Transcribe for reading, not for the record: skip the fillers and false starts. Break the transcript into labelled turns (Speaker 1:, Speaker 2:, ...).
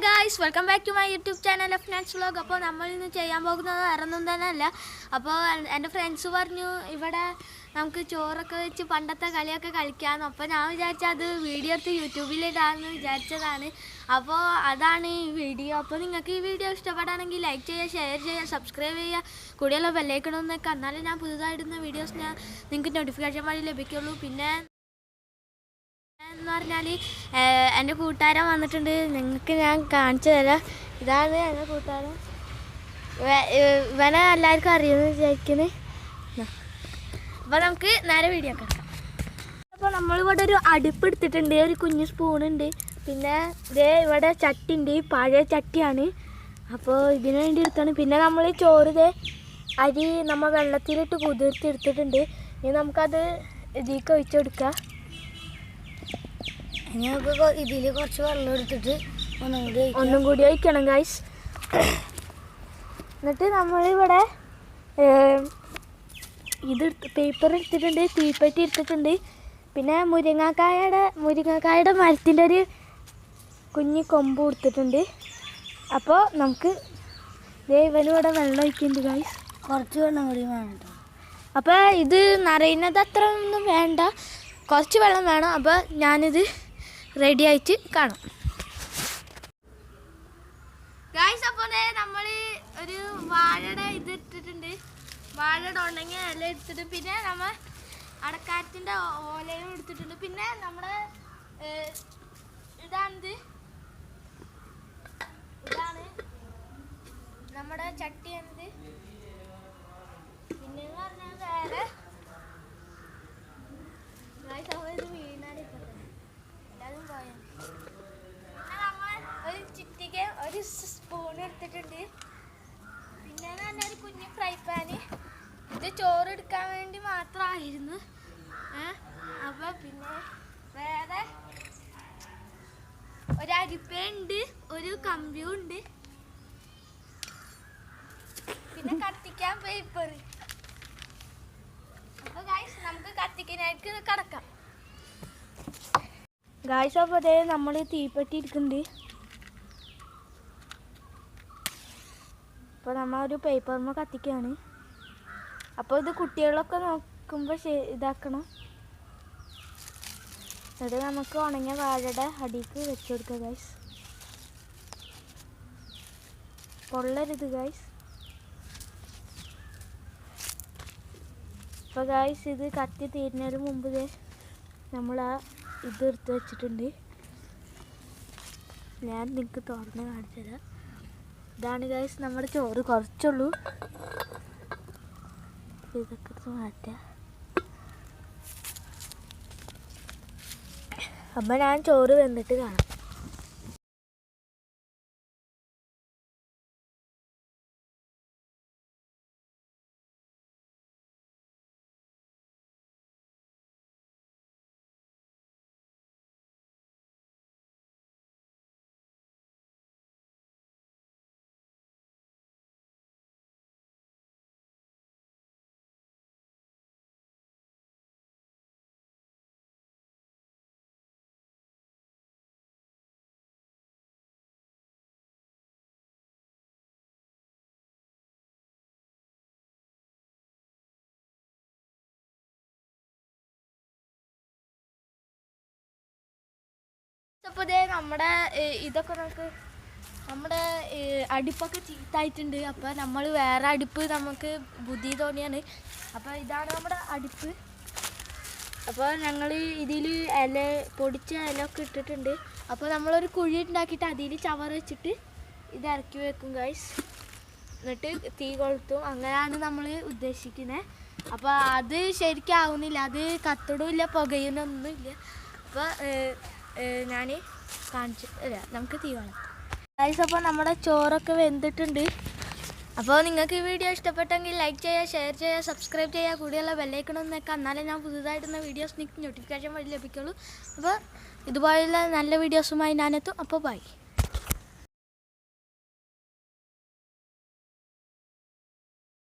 Speaker 1: guys, welcome back to my YouTube channel of Nats Vlog. അപ്പോൾ നമ്മൾ ഇന്ന് ചെയ്യാൻ പോകുന്നത് വേറൊന്നും തന്നെയല്ല. അപ്പോൾ എൻ്റെ ഫ്രണ്ട്സ് പറഞ്ഞു ഇവിടെ നമുക്ക് ചോറൊക്കെ വെച്ച് പണ്ടത്തെ കളിയൊക്കെ കളിക്കാമെന്ന്. അപ്പോൾ ഞാൻ വിചാരിച്ചത് അത് വീഡിയോ എടുത്ത് യൂട്യൂബിലിടാമെന്ന് വിചാരിച്ചതാണ്. അപ്പോൾ അതാണ് ഈ വീഡിയോ. അപ്പോൾ നിങ്ങൾക്ക് ഈ വീഡിയോ ഇഷ്ടപ്പെടുകയാണെങ്കിൽ ലൈക്ക് ചെയ്യുക, ഷെയർ ചെയ്യുക, സബ്സ്ക്രൈബ് ചെയ്യുക, കൂടെയുള്ള ബെല്ലൈക്കണമെന്നൊക്കെ. എന്നാലും ഞാൻ പുതുതായിടുന്ന വീഡിയോസ് നിങ്ങൾക്ക് നോട്ടിഫിക്കേഷൻ വഴി ലഭിക്കുള്ളൂ. പിന്നെ എന്ന് പറഞ്ഞാൽ എൻ്റെ കൂട്ടുകാരൻ വന്നിട്ടുണ്ട്, നിങ്ങൾക്ക് ഞാൻ കാണിച്ചു തരാം. ഇതാണ് എൻ്റെ കൂട്ടുകാരൻ. ഇവനെ എല്ലാവർക്കും അറിയുമെന്ന് വിചാരിക്കുന്നത്. അപ്പോൾ നമുക്ക് നേരെ വീഡിയോ കാണാം. അപ്പോൾ നമ്മളിവിടെ ഒരു അടുപ്പ് എടുത്തിട്ടുണ്ട്, ഒരു കുഞ്ഞു സ്പൂണുണ്ട്, പിന്നെ ഇതേ ഇവിടെ ചട്ടി ഉണ്ട്, പഴയ ചട്ടിയാണ്. അപ്പോൾ ഇതിനു വേണ്ടി എടുത്താണ്. പിന്നെ നമ്മൾ ചോറ് അരി നമ്മൾ വെള്ളത്തിലിട്ട് കുതിർത്തെടുത്തിട്ടുണ്ട്. ഇനി നമുക്കത് ഇതിലേക്ക് ഒഴിച്ചു കൊടുക്കാം.
Speaker 2: ഇതിൽ കുറച്ച് വെള്ളം എടുത്തിട്ട്
Speaker 1: ഒന്നും കൂടി ഒഴിക്കണം ഗൈസ്. എന്നിട്ട് നമ്മളിവിടെ ഇത് പേപ്പർ എടുത്തിട്ടുണ്ട്, തീപ്പെട്ടി എടുത്തിട്ടുണ്ട്, പിന്നെ മുരിങ്ങക്കായുടെ മരത്തിൻ്റെ ഒരു കുഞ്ഞ് കൊമ്പ് കൊടുത്തിട്ടുണ്ട്. അപ്പോൾ നമുക്ക് ഇവനിവിടെ വെള്ളം ഒഴിക്കുന്നുണ്ട് ഗൈസ്.
Speaker 2: കുറച്ച് വെള്ളം കൂടി വേണം.
Speaker 1: അപ്പോൾ ഇത് നിറയുന്നത് അത്ര ഒന്നും വേണ്ട, കുറച്ച് വെള്ളം വേണം. അപ്പോൾ ഞാനിത് റെഡി ആയിട്ട് കാണാം ഗൈസ്. അപ്പോൾ നമ്മൾ ഒരു വാഴയുടെ ഇത് ഇട്ടിട്ടുണ്ട്, വാഴയുടെ ഉണങ്ങിയ ഇല എടുത്തിട്ട്, പിന്നെ നമ്മൾ അടക്കാരത്തിൻ്റെ ഓലയും എടുത്തിട്ടുണ്ട്. പിന്നെ നമ്മുടെ ഇതാണ് നമ്മുടെ ചട്ടിയാണിത്. പിന്നെ പറഞ്ഞാൽ വേറെ ഗൈസ്, അപ്പോൾ ഇത് വീണാലും എല്ലാതും പോയ. പിന്നെ നമ്മൾ ഒരു ചിറ്റിക ഒരു സ്പൂൺ എടുത്തിട്ടുണ്ട്. പിന്നെ തന്നെ ഒരു കുഞ്ഞ് ഫ്രൈ പാന്, ഇത് ചോറ് എടുക്കാൻ വേണ്ടി മാത്രമായിരുന്നു. അപ്പോൾ പിന്നെ വേറെ ഒരു അരിപ്പയുണ്ട്, ഒരു കമ്പിയും ഉണ്ട്, പിന്നെ കത്തിക്കാൻ പേപ്പർ. അപ്പോൾ ഗൈസ് നമുക്ക് കത്തിക്കാനായിട്ട് കിടക്കാം ഗൈസ്. അപ്പോൾ നമ്മൾ തീപ്പെട്ടി ഇരിക്കുന്നുണ്ട്. അപ്പോൾ നമ്മൾ ഒരു പേപ്പറിന് കത്തിക്കുകയാണ്. അപ്പോൾ ഇത് കുട്ടികളൊക്കെ നോക്കുമ്പോൾ ഇതാക്കണം. എന്നിട്ട് നമുക്ക് ഉണങ്ങിയ വാഴയുടെ അടിക്ക് വെച്ച് കൊടുക്കുക ഗൈസ്. പൊള്ളരുത് ഗൈസ്. അപ്പോൾ ഗൈസ് ഇത് കത്തി തീരുന്നതിന് മുമ്പ് നമ്മൾ ആ ഇത് എടുത്ത് വെച്ചിട്ടുണ്ട്. ഞാൻ നിങ്ങൾക്ക് തുറന്ന് കാണിച്ചു തരാം. ഇതാണ് ഗൈസ് നമ്മുടെ ചോറ്, കുറച്ചുള്ളൂ. ഇതൊക്കെ എടുത്ത് മാറ്റാം. അപ്പം ഞാൻ ചോറ് വെന്തിട്ട് കാണാം. അപ്പോൾ നമ്മുടെ ഇതൊക്കെ നമ്മുടെ അടുപ്പൊക്കെ ചീത്തായിട്ടുണ്ട്. അപ്പോൾ നമ്മൾ വേറെ അടുപ്പ് നമുക്ക് ബുദ്ധി തോന്നിയാണ്. അപ്പോൾ ഇതാണ് നമ്മുടെ അടുപ്പ്. അപ്പോൾ ഞങ്ങൾ ഇതിൽ പൊടിച്ച ഇലയൊക്കെ ഇട്ടിട്ടുണ്ട്. അപ്പോൾ നമ്മളൊരു കുഴി ഉണ്ടാക്കിയിട്ട് അതിൽ ചവറ് വെച്ചിട്ട് ഇത് ഇറക്കി വെക്കും ഗൈസ്. എന്നിട്ട് തീ കൊളുത്തും. അങ്ങനെയാണ് നമ്മൾ ഉദ്ദേശിക്കുന്നത്. അപ്പോൾ അത് ശരിക്കും ആവുന്നില്ല, അത് കത്തിടുമില്ല, പുകയുന്നൊന്നുമില്ല. അപ്പോൾ ഞാൻ കാണിച്ചു തരാം. നമുക്ക് തീ വേണം ഗൈസ്. അപ്പോൾ നമ്മുടെ ചോറൊക്കെ വെന്തിട്ടുണ്ട്. അപ്പോൾ നിങ്ങൾക്ക് ഈ വീഡിയോ ഇഷ്ടപ്പെട്ടെങ്കിൽ ലൈക്ക് ചെയ്യുക, ഷെയർ ചെയ്യുക, സബ്സ്ക്രൈബ് ചെയ്യുക, കൂടെയുള്ള ബെല്ലൈക്കണമെന്നൊക്കെ. എന്നാലേ ഞാൻ പുതുതായിടുന്ന വീഡിയോസ് നിങ്ങൾക്ക് നോട്ടിഫിക്കേഷൻ വഴി ലഭിക്കുള്ളൂ. അപ്പോൾ ഇതുപോലുള്ള നല്ല വീഡിയോസുമായി ഞാനെത്തും. അപ്പോൾ ബൈ.